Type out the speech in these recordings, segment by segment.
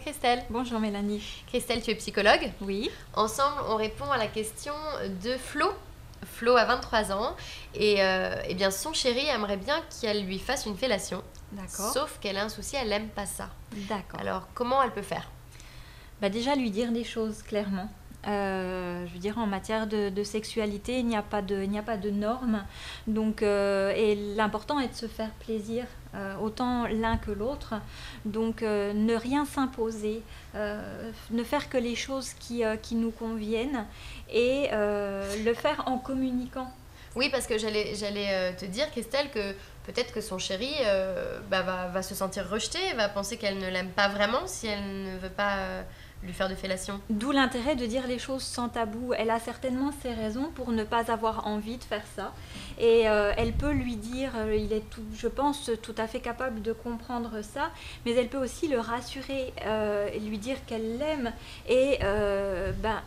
Christelle. Bonjour Mélanie. Christelle, tu es psychologue. Oui. Ensemble, on répond à la question de Flo. Flo a 23 ans et eh bien son chéri aimerait bien qu'elle lui fasse une fellation. D'accord. Sauf qu'elle a un souci, elle n'aime pas ça. D'accord. Alors, comment elle peut faire? Déjà lui dire les choses clairement. Je veux dire, en matière de sexualité, il n'y a pas de normes. Donc, et l'important est de se faire plaisir, autant l'un que l'autre. Donc, ne rien s'imposer, ne faire que les choses qui nous conviennent et le faire en communiquant. Oui, parce que j'allais te dire, Christelle, que peut-être que son chéri va se sentir rejeté, va penser qu'elle ne l'aime pas vraiment si elle ne veut pas lui faire de fellation. D'où l'intérêt de dire les choses sans tabou. Elle a certainement ses raisons pour ne pas avoir envie de faire ça. Et elle peut lui dire, il est je pense, tout à fait capable de comprendre ça, mais elle peut aussi le rassurer, lui dire qu'elle l'aime et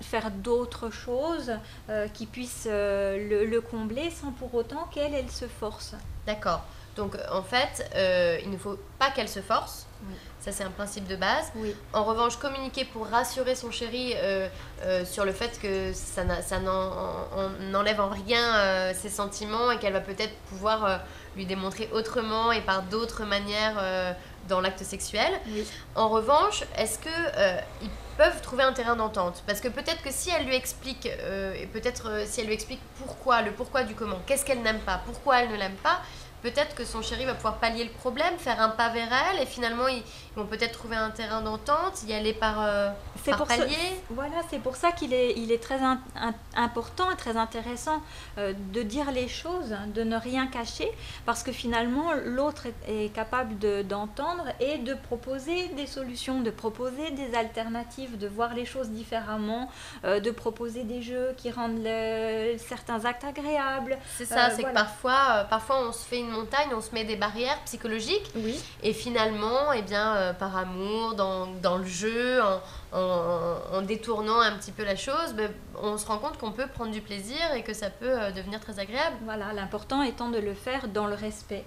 faire d'autres choses qui puissent le combler sans pour autant qu'elle se force. D'accord. Donc en fait, il ne faut pas qu'elle se force. Oui. Ça, c'est un principe de base. Oui. En revanche, communiquer pour rassurer son chéri sur le fait que ça n'enlève en rien ses sentiments et qu'elle va peut-être pouvoir lui démontrer autrement et par d'autres manières dans l'acte sexuel. Oui. En revanche, est-ce qu'ils peuvent trouver un terrain d'entente? Parce que peut-être que si elle lui explique, et peut-être si elle lui explique le pourquoi du comment, qu'est-ce qu'elle n'aime pas, pourquoi elle ne l'aime pas, peut-être que son chéri va pouvoir pallier le problème, faire un pas vers elle, et finalement ils vont peut-être trouver un terrain d'entente, y aller par palier. Voilà, c'est pour ça qu'il est très important et très intéressant de dire les choses, de ne rien cacher, parce que finalement l'autre est capable d'entendre et de proposer des solutions, de proposer des alternatives, de voir les choses différemment, de proposer des jeux qui rendent certains actes agréables. C'est ça, c'est voilà. que parfois on se fait une montagne, on se met des barrières psychologiques, Oui. et finalement, par amour, dans le jeu, en détournant un petit peu la chose, on se rend compte qu'on peut prendre du plaisir et que ça peut devenir très agréable. Voilà, l'important étant de le faire dans le respect.